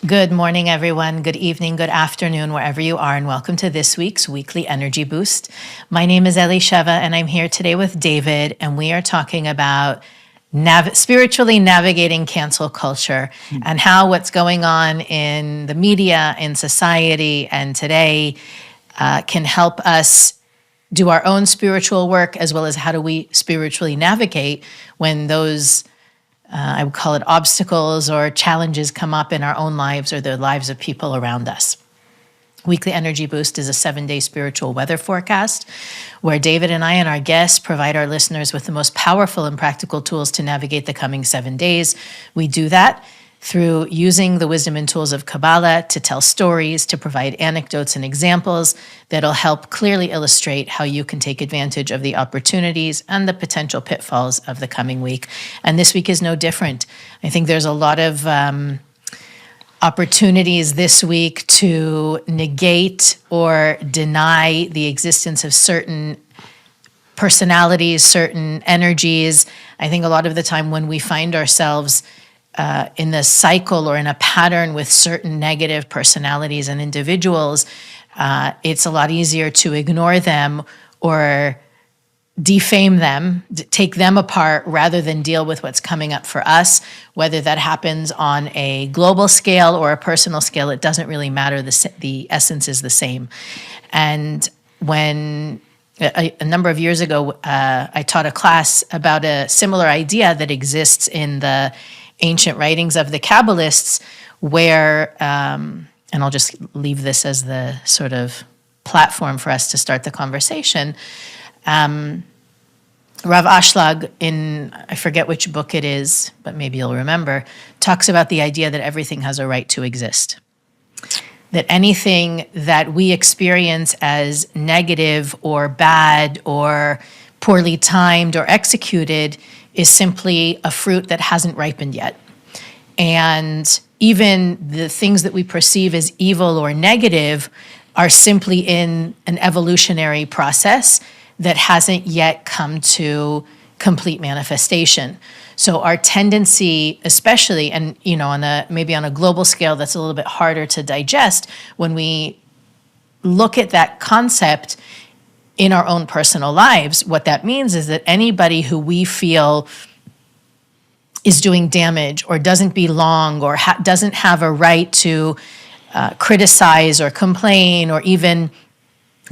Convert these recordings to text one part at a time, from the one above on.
Good morning, everyone. Good evening, good afternoon, wherever you are, and welcome to this week's Weekly Energy Boost. My name is Elisheva, and I'm here today with David, and we are talking about spiritually navigating cancel culture and how what's going on in the media, in society, and today can help us do our own spiritual work, as well as how do we spiritually navigate when those I would call it obstacles or challenges come up in our own lives or the lives of people around us. Weekly Energy Boost is a 7-day spiritual weather forecast where David and I and our guests provide our listeners with the most powerful and practical tools to navigate the coming 7 days. We do that through using the wisdom and tools of Kabbalah to tell stories, to provide anecdotes and examples that'll help clearly illustrate how you can take advantage of the opportunities and the potential pitfalls of the coming week. And this week is no different. I think there's a lot of opportunities this week to negate or deny the existence of certain personalities, certain energies. I think a lot of the time when we find ourselves in the cycle or in a pattern with certain negative personalities and individuals, it's a lot easier to ignore them or defame them, take them apart rather than deal with what's coming up for us. Whether that happens on a global scale or a personal scale, it doesn't really matter. The essence is the same. And when a number of years ago, I taught a class about a similar idea that exists in the ancient writings of the Kabbalists, where, and I'll just leave this as the sort of platform for us to start the conversation. Rav Ashlag, in, I forget which book it is, but maybe you'll remember, talks about the idea that everything has a right to exist. That anything that we experience as negative or bad or poorly timed or executed is simply a fruit that hasn't ripened yet. And even the things that we perceive as evil or negative are simply in an evolutionary process that hasn't yet come to complete manifestation. So our tendency, especially, and maybe on a global scale that's a little bit harder to digest, when we look at that concept in our own personal lives, what that means is that anybody who we feel is doing damage or doesn't belong or doesn't have a right to criticize or complain or even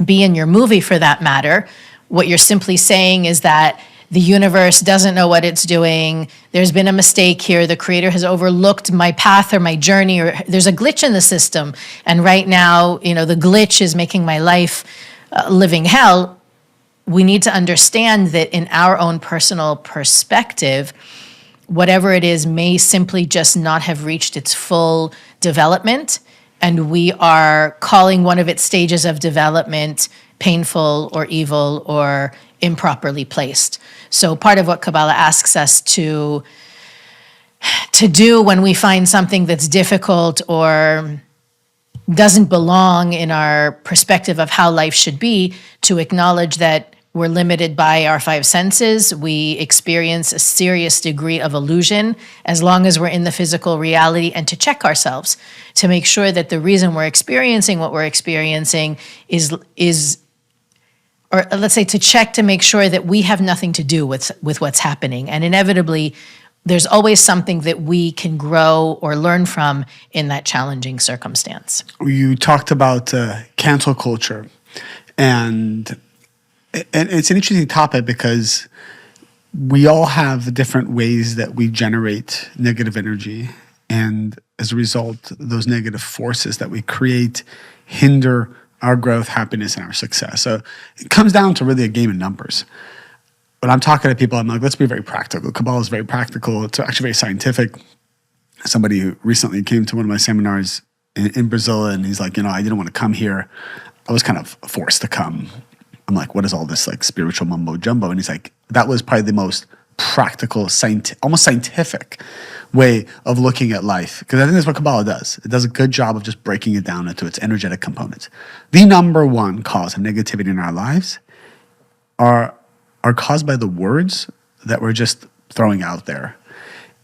be in your movie for that matter, what you're simply saying is that the universe doesn't know what it's doing. There's been a mistake here. The creator has overlooked my path or my journey, or there's a glitch in the system. And right now, the glitch is making my life living hell. We need to understand that in our own personal perspective, whatever it is may simply just not have reached its full development, and we are calling one of its stages of development painful or evil or improperly placed. So part of what Kabbalah asks us to do when we find something that's difficult or doesn't belong in our perspective of how life should be, to acknowledge that we're limited by our 5 senses. We experience a serious degree of illusion as long as we're in the physical reality, and to check ourselves to make sure that the reason we're experiencing what we're experiencing is or let's say to check to make sure that we have nothing to do with what's happening. And inevitably, there's always something that we can grow or learn from in that challenging circumstance. You talked about cancel culture, and it's an interesting topic because we all have different ways that we generate negative energy, and as a result, those negative forces that we create hinder our growth, happiness, and our success. So it comes down to really a game of numbers. When I'm talking to people, I'm like, let's be very practical. Kabbalah is very practical. It's actually very scientific. Somebody who recently came to one of my seminars in Brazil, and he's like, I didn't want to come here. I was kind of forced to come. I'm like, what is all this spiritual mumbo jumbo? And he's like, that was probably the most practical, almost scientific way of looking at life. Because I think that's what Kabbalah does. It does a good job of just breaking it down into its energetic components. The number one cause of negativity in our lives are caused by the words that we're just throwing out there.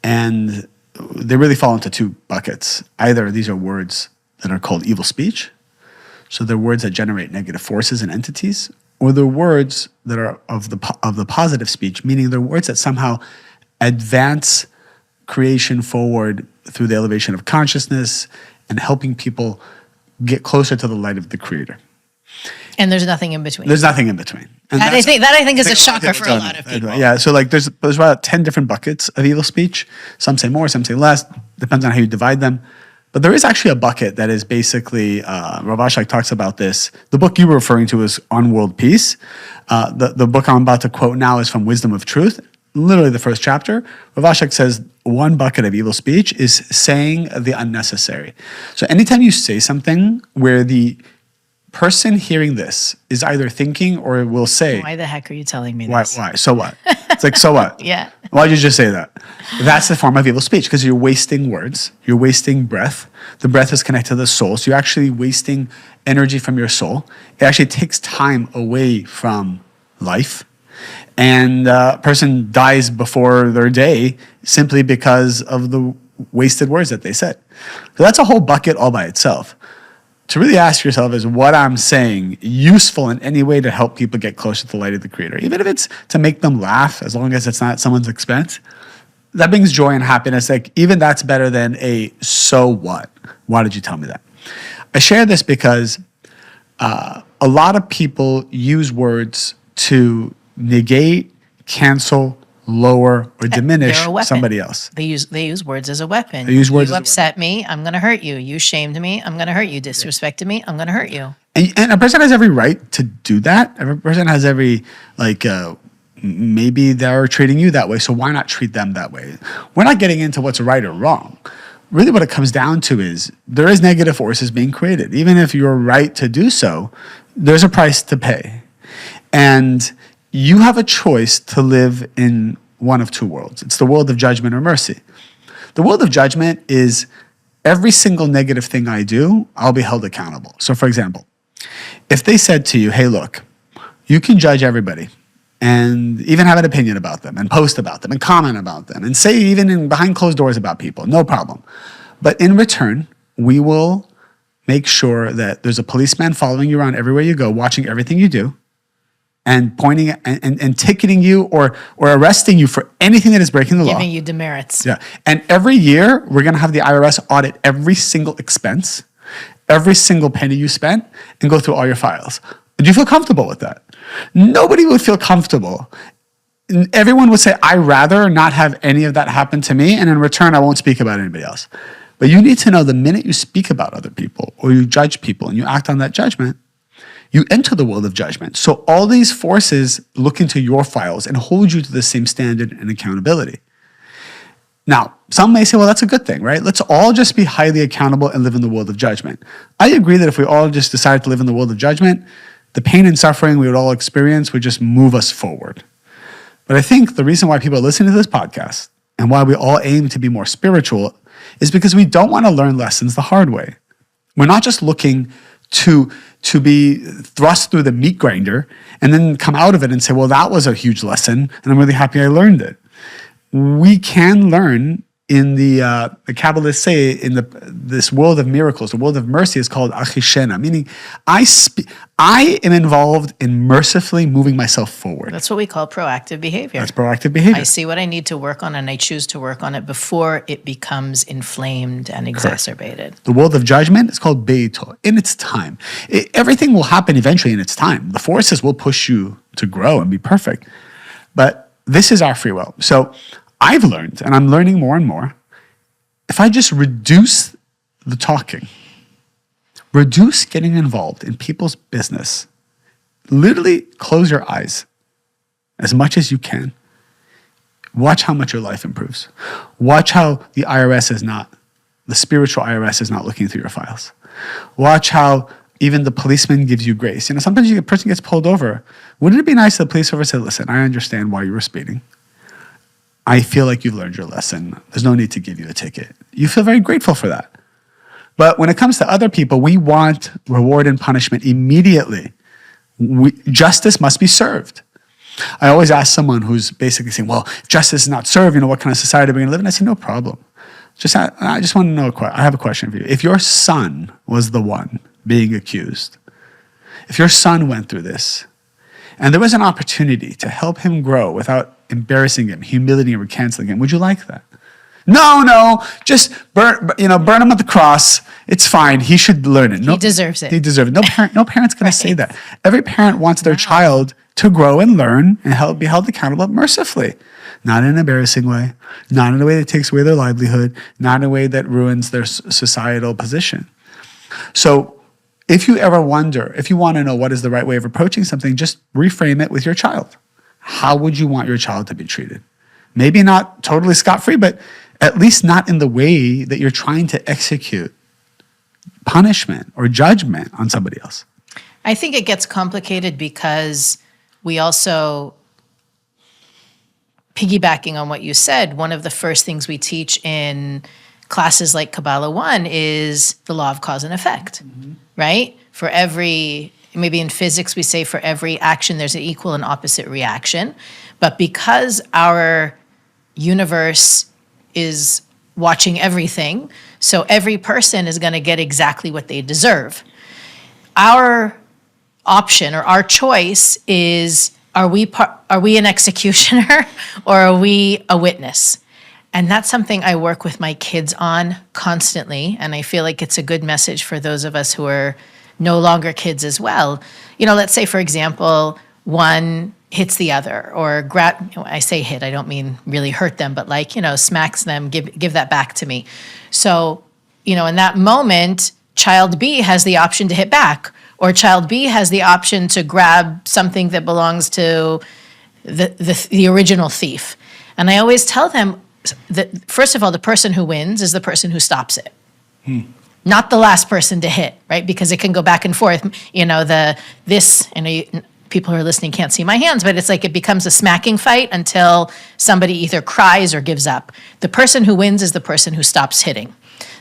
And they really fall into two buckets. Either these are words that are called evil speech, so they're words that generate negative forces and entities, or they're words that are of the positive speech, meaning they're words that somehow advance creation forward through the elevation of consciousness and helping people get closer to the light of the Creator. And there's nothing in between. There's nothing in between. And That I think is a shocker for a lot of people. Yeah, so like there's about 10 different buckets of evil speech. Some say more, some say less. Depends on how you divide them. But there is actually a bucket that is basically, Rav Ashlag talks about this. The book you were referring to is On World Peace. The book I'm about to quote now is from Wisdom of Truth. Literally the first chapter. Rav Ashlag says one bucket of evil speech is saying the unnecessary. So anytime you say something where the person hearing this is either thinking or will say, why the heck are you telling me why, this? why? So what? It's like, so what? Yeah. Why'd you just say that? That's the form of evil speech because you're wasting words. You're wasting breath. The breath is connected to the soul. So you're actually wasting energy from your soul. It actually takes time away from life. And a person dies before their day simply because of the wasted words that they said. So that's a whole bucket all by itself. To really ask yourself, is what I'm saying useful in any way to help people get closer to the light of the Creator? Even if it's to make them laugh, as long as it's not at someone's expense, that brings joy and happiness. Like even that's better than a so what? Why did you tell me that? I share this because a lot of people use words to negate, cancel, lower, or diminish They're a weapon. somebody else. They use words as a weapon. They use words You as a upset me, I'm going to hurt you. You shamed me, I'm going to hurt you. Disrespected me, I'm going to hurt you. And a person has every right to do that. Every person has every, maybe they're treating you that way, so why not treat them that way? We're not getting into what's right or wrong. Really what it comes down to is there is negative forces being created. Even if you're right to do so, there's a price to pay. And you have a choice to live in one of two worlds. It's the world of judgment or mercy. The world of judgment is every single negative thing I do, I'll be held accountable. So for example, if they said to you, hey, look, you can judge everybody and even have an opinion about them and post about them and comment about them and say even in behind closed doors about people, no problem. But in return, we will make sure that there's a policeman following you around everywhere you go, watching everything you do, and pointing and ticketing you or arresting you for anything that is breaking the law. Giving you demerits. Yeah. And every year, we're going to have the IRS audit every single expense, every single penny you spent, and go through all your files. Do you feel comfortable with that? Nobody would feel comfortable. Everyone would say, I'd rather not have any of that happen to me, and in return, I won't speak about anybody else. But you need to know the minute you speak about other people or you judge people and you act on that judgment, you enter the world of judgment. So all these forces look into your files and hold you to the same standard and accountability. Now, some may say, well, that's a good thing, right? Let's all just be highly accountable and live in the world of judgment. I agree that if we all just decided to live in the world of judgment, the pain and suffering we would all experience would just move us forward. But I think the reason why people are listening to this podcast and why we all aim to be more spiritual is because we don't want to learn lessons the hard way. We're not just looking to be thrust through the meat grinder and then come out of it and say, well, that was a huge lesson and I'm really happy I learned it. We can learn in the Kabbalists say in this world of miracles, the world of mercy is called achishena, meaning I am involved in mercifully moving myself forward. That's what we call proactive behavior. That's proactive behavior. I see what I need to work on and I choose to work on it before it becomes inflamed and exacerbated. The world of judgment is called beito, in its time. Everything will happen eventually in its time. The forces will push you to grow and be perfect. But this is our free will. So I've learned, and I'm learning more and more, if I just reduce the talking, reduce getting involved in people's business, literally close your eyes as much as you can, watch how much your life improves. Watch how the spiritual IRS is not looking through your files. Watch how even the policeman gives you grace. You know, sometimes a person gets pulled over. Wouldn't it be nice if the police officer said, listen, I understand why you were speeding. I feel like you've learned your lesson. There's no need to give you a ticket. You feel very grateful for that. But when it comes to other people, we want reward and punishment immediately. Justice must be served. I always ask someone who's basically saying, well, if justice is not served, what kind of society are we going to live in? I say, no problem. I just want to know, I have a question for you. If your son was the one being accused, if your son went through this, and there was an opportunity to help him grow without embarrassing him, humiliating him, or canceling him, would you like that? No, just burn him at the cross. It's fine. He should learn it. He deserves it. He deserves it. No parent's going to say that. Every parent wants their child to grow and learn and be held accountable mercifully. Not in an embarrassing way, not in a way that takes away their livelihood, not in a way that ruins their societal position. So if you ever wonder, if you want to know what is the right way of approaching something, just reframe it with your child. How would you want your child to be treated? Maybe not totally scot-free, but at least not in the way that you're trying to execute punishment or judgment on somebody else. I think it gets complicated because we also, piggybacking on what you said, one of the first things we teach in classes like Kabbalah 1 is the law of cause and effect, right? For every, maybe in physics we say for every action there's an equal and opposite reaction. But because our universe is watching everything, so every person is going to get exactly what they deserve. Our option or our choice is, are we an executioner or are we a witness? And that's something I work with my kids on constantly, and I feel like it's a good message for those of us who are no longer kids as well. Let's say, for example, one hits the other, or I say hit, I don't mean really hurt them, but smacks them, give that back to me. So, in that moment, child B has the option to hit back, or child B has the option to grab something that belongs to the original thief. And I always tell them that, first of all, the person who wins is the person who stops it. Not the last person to hit, right? Because it can go back and forth. People who are listening can't see my hands, but it's like it becomes a smacking fight until somebody either cries or gives up. The person who wins is the person who stops hitting.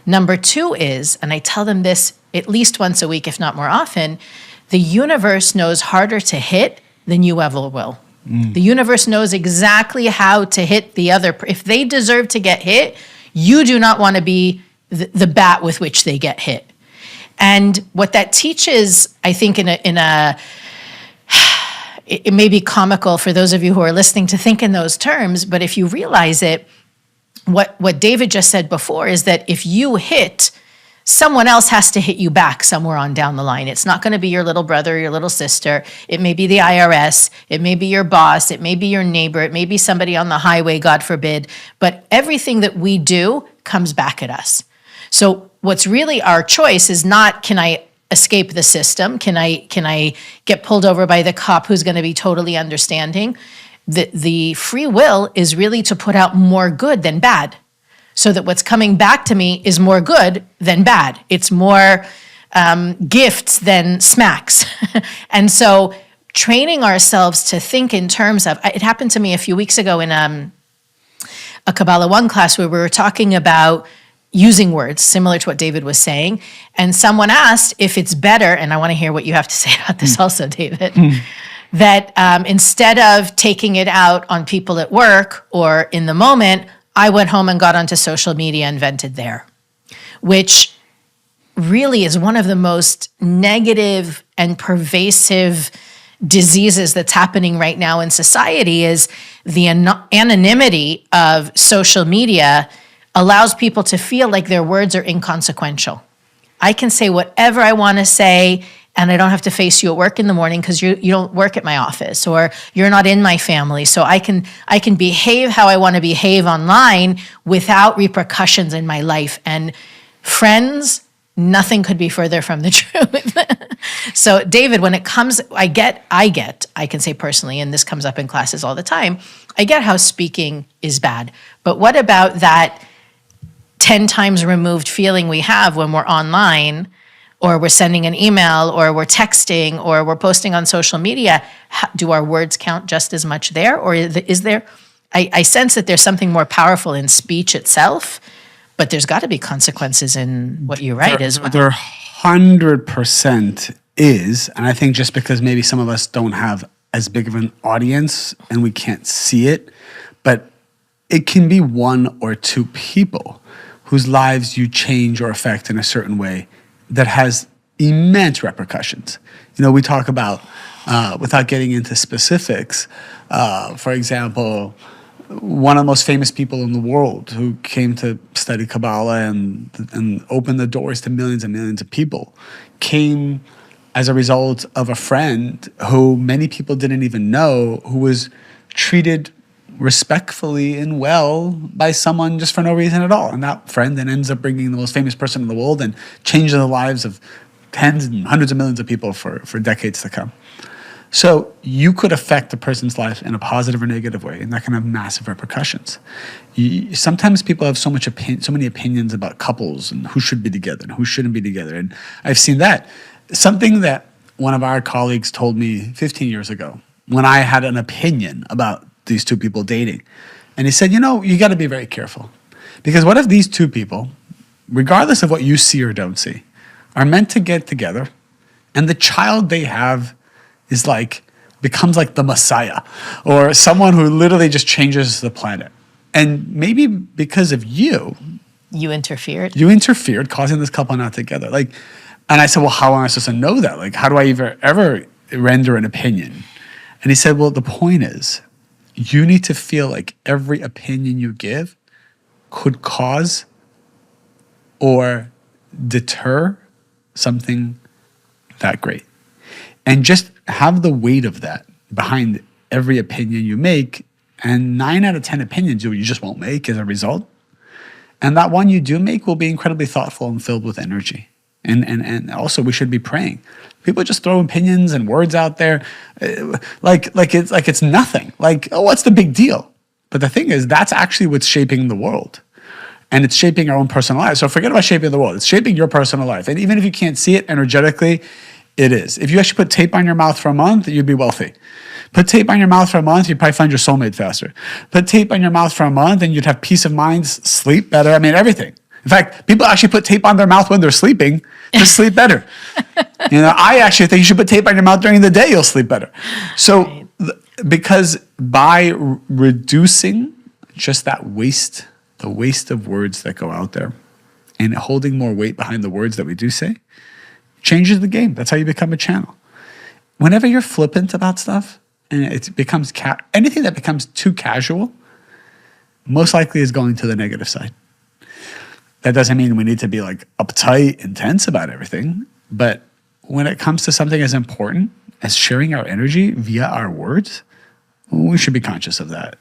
Number two is, and I tell them this at least once a week, if not more often, the universe knows harder to hit than you ever will. The universe knows exactly how to hit the other. If they deserve to get hit, you do not want to be the bat with which they get hit. And what that teaches, I think, it may be comical for those of you who are listening to think in those terms, but if you realize it, what David just said before is that if you hit, someone else has to hit you back somewhere on down the line. It's not going to be your little brother or your little sister. It may be the IRS. It may be your boss. It may be your neighbor. It may be somebody on the highway, God forbid. But everything that we do comes back at us. So what's really our choice is not, can I escape the system? Can I get pulled over by the cop who's going to be totally understanding? The free will is really to put out more good than bad, so that what's coming back to me is more good than bad. It's more gifts than smacks. And so training ourselves to think in terms of, it happened to me a few weeks ago in a Kabbalah 1 class where we were talking about using words, similar to what David was saying. And someone asked if it's better, and I want to hear what you have to say about this also, David, that instead of taking it out on people at work or in the moment, I went home and got onto social media and vented there, which really is one of the most negative and pervasive diseases that's happening right now in society. Is the anonymity of social media allows people to feel like their words are inconsequential. I can say whatever I want to say, and I don't have to face you at work in the morning because you don't work at my office, or you're not in my family. So I can behave how I want to behave online without repercussions in my life. And friends, nothing could be further from the truth. So David, when it comes, I can say personally, and this comes up in classes all the time, I get how speaking is bad. But what about that 10 times removed feeling we have when we're online, or we're sending an email, or we're texting, or we're posting on social media? Do our words count just as much there? Or is there, I sense that there's something more powerful in speech itself, but there's got to be consequences in what you write as well. There 100% is, and I think just because maybe some of us don't have as big of an audience and we can't see it, but it can be one or two people whose lives you change or affect in a certain way that has immense repercussions. We talk about, without getting into specifics, for example, one of the most famous people in the world who came to study Kabbalah and opened the doors to millions and millions of people came as a result of a friend who many people didn't even know, who was treated respectfully and well by someone just for no reason at all. And that friend then ends up bringing the most famous person in the world and changing the lives of tens and hundreds of millions of people for decades to come. So you could affect a person's life in a positive or negative way, and that can have massive repercussions. Sometimes people have so many opinions about couples and who should be together and who shouldn't be together. And I've seen that. Something that one of our colleagues told me 15 years ago when I had an opinion about these two people dating. And he said, you got to be very careful. Because what if these two people, regardless of what you see or don't see, are meant to get together, and the child they have becomes like the Messiah, or someone who literally just changes the planet. And maybe because of you interfered, causing this couple not together. And I said, well, how am I supposed to know that? How do I ever render an opinion? And he said, well, the point is, you need to feel like every opinion you give could cause or deter something that great. And just have the weight of that behind every opinion you make. And 9 out of 10 opinions you just won't make as a result. And that one you do make will be incredibly thoughtful and filled with energy. And also we should be praying. People just throw opinions and words out there like it's nothing. What's the big deal? But the thing is, that's actually what's shaping the world. And it's shaping our own personal lives. So forget about shaping the world. It's shaping your personal life. And even if you can't see it energetically, it is. If you actually put tape on your mouth for a month, you'd be wealthy. Put tape on your mouth for a month, you'd probably find your soulmate faster. Put tape on your mouth for a month and you'd have peace of mind, sleep better. everything. In fact, people actually put tape on their mouth when they're sleeping to sleep better. I actually think you should put tape on your mouth during the day, you'll sleep better. So, because by reducing just that waste, the waste of words that go out there, and holding more weight behind the words that we do say, changes the game. That's how you become a channel. Whenever you're flippant about stuff, and it becomes anything that becomes too casual, most likely is going to the negative side. That doesn't mean we need to be uptight, intense about everything. But when it comes to something as important as sharing our energy via our words, we should be conscious of that.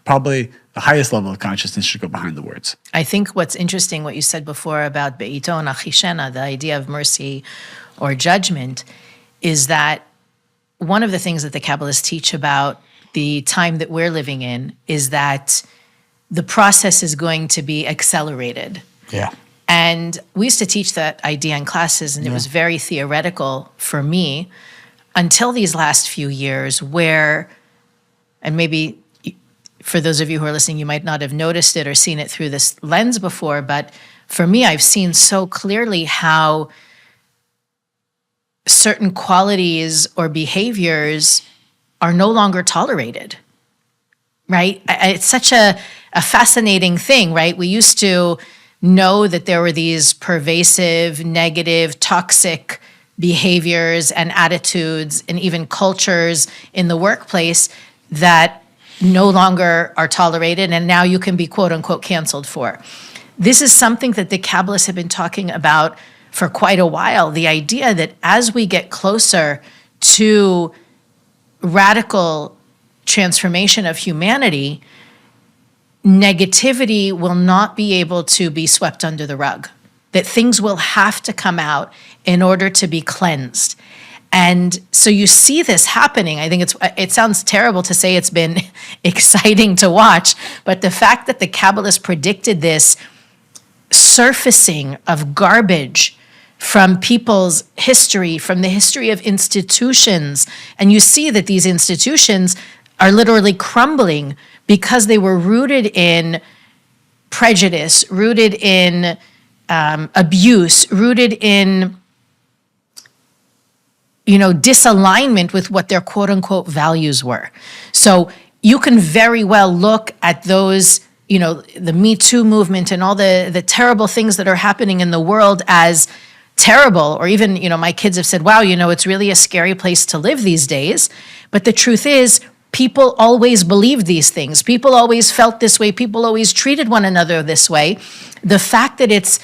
Probably the highest level of consciousness should go behind the words. I think what's interesting, what you said before about be'ito nachishena, the idea of mercy or judgment, is that one of the things that the Kabbalists teach about the time that we're living in is that the process is going to be accelerated. Yeah. And we used to teach that idea in classes, and it was very theoretical for me until these last few years where, and maybe for those of you who are listening, you might not have noticed it or seen it through this lens before, but for me, I've seen so clearly how certain qualities or behaviors are no longer tolerated, right? It's such a fascinating thing, right? We used to know that there were these pervasive, negative, toxic behaviors and attitudes and even cultures in the workplace that no longer are tolerated, and now you can be quote unquote canceled for. This is something that the Kabbalists have been talking about for quite a while, the idea that as we get closer to radical transformation of humanity, negativity will not be able to be swept under the rug, that things will have to come out in order to be cleansed. And so you see this happening. I think it sounds terrible to say it's been exciting to watch, but the fact that the Kabbalists predicted this surfacing of garbage from people's history, from the history of institutions, and you see that these institutions are literally crumbling because they were rooted in prejudice, rooted in abuse, rooted in disalignment with what their quote unquote values were. So you can very well look at those the Me Too movement and all the terrible things that are happening in the world as terrible, or even, my kids have said, wow, it's really a scary place to live these days. But the truth is, people always believed these things. People always felt this way. People always treated one another this way. The fact that it's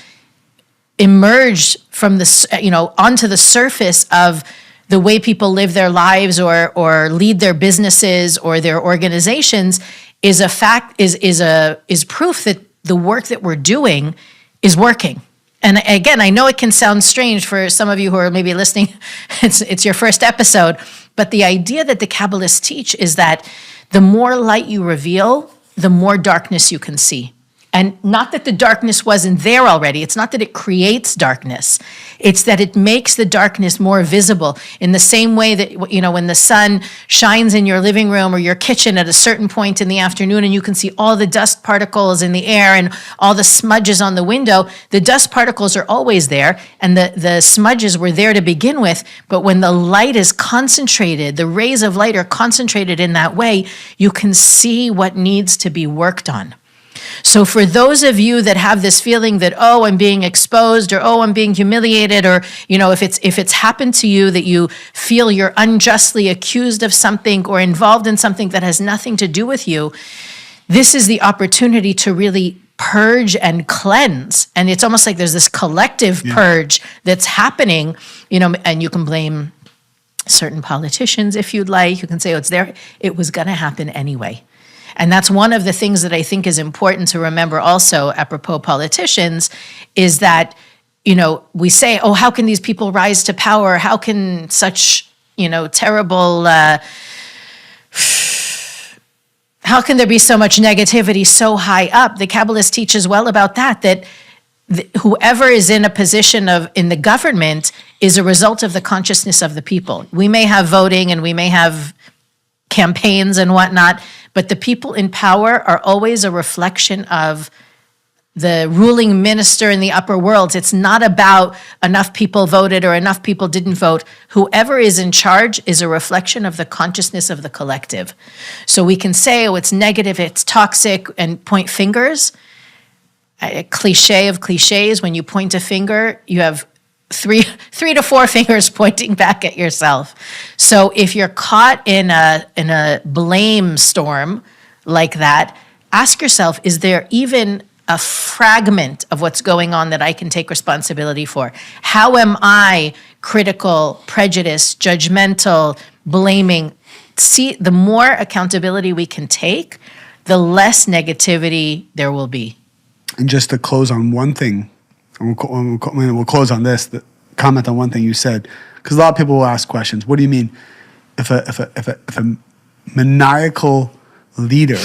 emerged from onto the surface of the way people live their lives or lead their businesses or their organizations is a fact, is proof that the work that we're doing is working. And again, I know it can sound strange for some of you who are maybe listening. It's your first episode, but the idea that the Kabbalists teach is that the more light you reveal, the more darkness you can see. And not that the darkness wasn't there already. It's not that it creates darkness. It's that it makes the darkness more visible in the same way that, when the sun shines in your living room or your kitchen at a certain point in the afternoon and you can see all the dust particles in the air and all the smudges on the window, the dust particles are always there and the smudges were there to begin with. But when the light is concentrated, the rays of light are concentrated in that way, you can see what needs to be worked on. So for those of you that have this feeling that, oh, I'm being exposed, or oh, I'm being humiliated, or, if it's happened to you that you feel you're unjustly accused of something or involved in something that has nothing to do with you, this is the opportunity to really purge and cleanse. And it's almost like there's this collective purge that's happening, and you can blame certain politicians if you'd like. You can say, oh, it's there. It was going to happen anyway. And that's one of the things that I think is important to remember also, apropos politicians, is that, we say, oh, how can these people rise to power? How can such, terrible, how can there be so much negativity so high up? The Kabbalists teach as well about that whoever is in a position in the government is a result of the consciousness of the people. We may have voting and we may have campaigns and whatnot, but the people in power are always a reflection of the ruling minister in the upper worlds. It's not about enough people voted or enough people didn't vote. Whoever is in charge is a reflection of the consciousness of the collective. So we can say, oh, it's negative, it's toxic, and point fingers. A cliche of cliches, when you point a finger, you have three to four fingers pointing back at yourself. So if you're caught in a blame storm like that, ask yourself, is there even a fragment of what's going on that I can take responsibility for? How am I critical, prejudiced, judgmental, blaming? See, the more accountability we can take, the less negativity there will be. And just to close on one thing, and we'll close on this, comment on one thing you said, because a lot of people will ask questions. What do you mean if a maniacal leader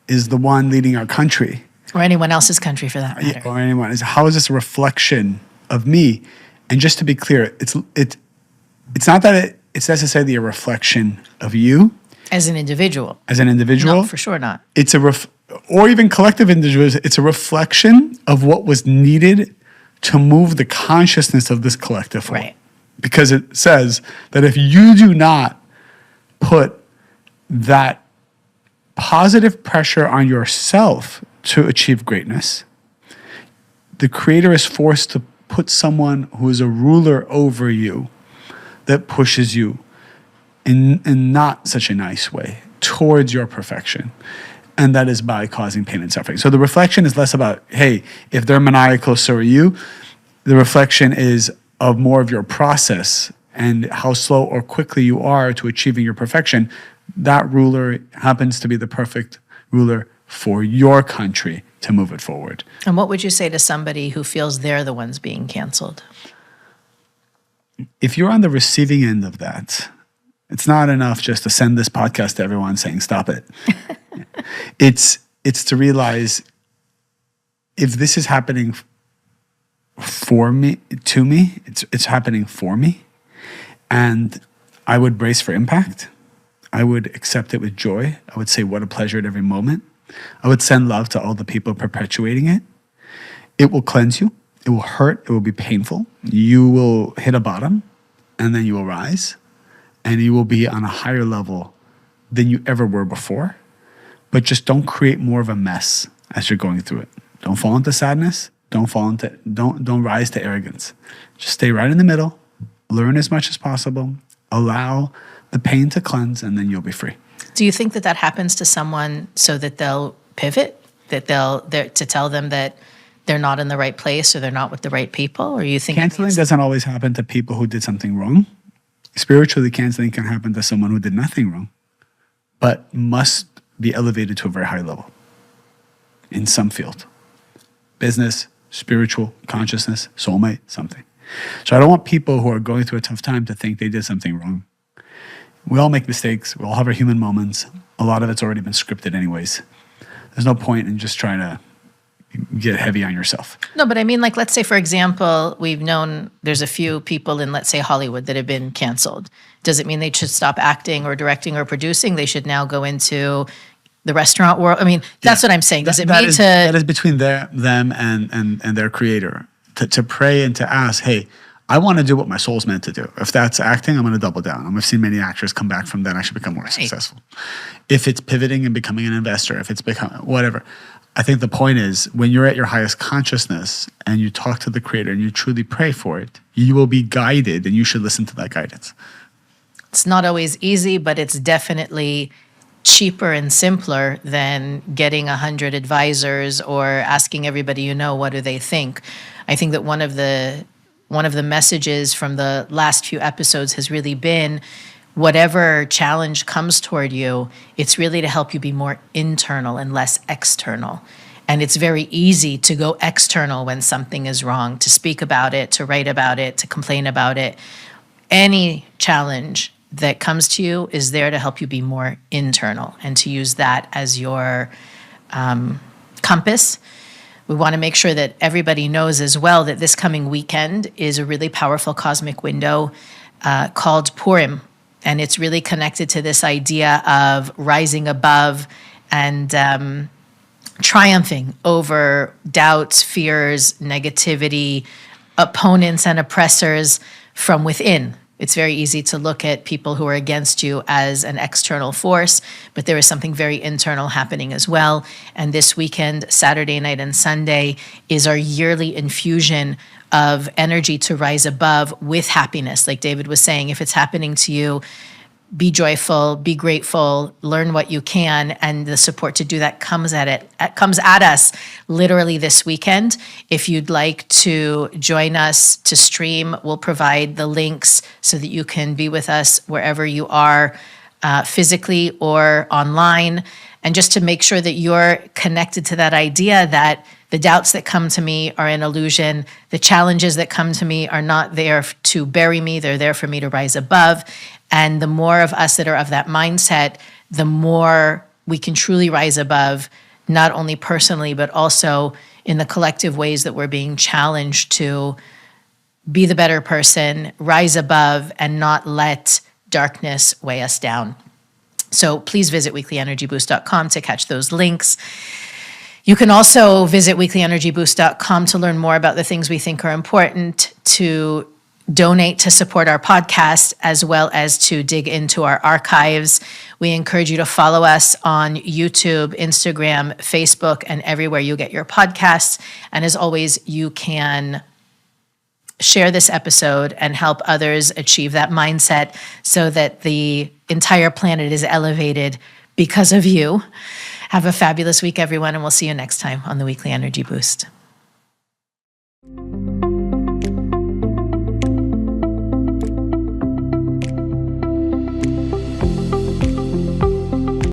is the one leading our country? Or anyone else's country for that matter. Or anyone. How is this a reflection of me? And just to be clear, it's not that it's necessarily a reflection of you. As an individual. No, for sure not. It's or even collective individuals, it's a reflection of what was needed to move the consciousness of this collective forward. Right. Because it says that if you do not put that positive pressure on yourself to achieve greatness, the Creator is forced to put someone who is a ruler over you that pushes you in not such a nice way towards your perfection. And that is by causing pain and suffering. So the reflection is less about, hey, if they're maniacal, so are you. The reflection is of more of your process and how slow or quickly you are to achieving your perfection. That ruler happens to be the perfect ruler for your country to move it forward. And what would you say to somebody who feels they're the ones being canceled? If you're on the receiving end of that, it's not enough just to send this podcast to everyone saying, stop it. It's to realize if this is happening to me, it's happening for me. And I would brace for impact. I would accept it with joy. I would say, what a pleasure at every moment. I would send love to all the people perpetuating it. It will cleanse you. It will hurt. It will be painful. You will hit a bottom, and then you will rise, and you will be on a higher level than you ever were before. But just don't create more of a mess as you're going through it. Don't fall into sadness. Don't rise to arrogance. Just stay right in the middle. Learn as much as possible. Allow the pain to cleanse, and then you'll be free. Do you think that that happens to someone so that they'll pivot, that to tell them that they're not in the right place or they're not with the right people? Or you think Canceling doesn't always happen to people who did something wrong. Spiritually, canceling can happen to someone who did nothing wrong, but must be elevated to a very high level in some field. Business, spiritual, consciousness, soulmate, something. So I don't want people who are going through a tough time to think they did something wrong. We all make mistakes. We all have our human moments. A lot of it's already been scripted anyways. There's no point in just trying to get heavy on yourself. No, but I mean, like, let's say, for example, we've known there's a few people in, let's say, Hollywood that have been canceled. Does it mean they should stop acting or directing or producing? They should now go into the restaurant world? I mean, that's what I'm saying. Does it mean that is between them and their creator to pray and to ask, hey, I want to do what my soul's meant to do. If that's acting, I'm going to double down. I've seen many actors come back from that and actually become more successful. If it's pivoting and becoming an investor, if it's becoming whatever. I think the point is when you're at your highest consciousness and you talk to the creator and you truly pray for it, you will be guided and you should listen to that guidance. It's not always easy, but it's definitely cheaper and simpler than getting 100 advisors or asking everybody you know what do they think. I think that one of the messages from the last few episodes has really been whatever challenge comes toward you, it's really to help you be more internal and less external. And it's very easy to go external when something is wrong, to speak about it, to write about it, to complain about it. Any challenge that comes to you is there to help you be more internal and to use that as your compass. We want to make sure that everybody knows as well that this coming weekend is a really powerful cosmic window called Purim. And it's really connected to this idea of rising above and triumphing over doubts, fears, negativity, opponents and oppressors from within. It's very easy to look at people who are against you as an external force, but there is something very internal happening as well. And this weekend, Saturday night and Sunday, is our yearly infusion of energy to rise above with happiness. Like David was saying, if it's happening to you, be joyful, be grateful, learn what you can, and the support to do that comes at us literally this weekend. If you'd like to join us to stream, we'll provide the links so that you can be with us wherever you are, physically or online, and just to make sure that you're connected to that idea that the doubts that come to me are an illusion. The challenges that come to me are not there to bury me. They're there for me to rise above. And the more of us that are of that mindset, the more we can truly rise above, not only personally, but also in the collective ways that we're being challenged to be the better person, rise above, and not let darkness weigh us down. So please visit weeklyenergyboost.com to catch those links. You can also visit weeklyenergyboost.com to learn more about the things we think are important, to donate to support our podcast, as well as to dig into our archives. We encourage you to follow us on YouTube, Instagram, Facebook, and everywhere you get your podcasts. And as always, you can share this episode and help others achieve that mindset so that the entire planet is elevated because of you. Have a fabulous week, everyone, and we'll see you next time on the Weekly Energy Boost.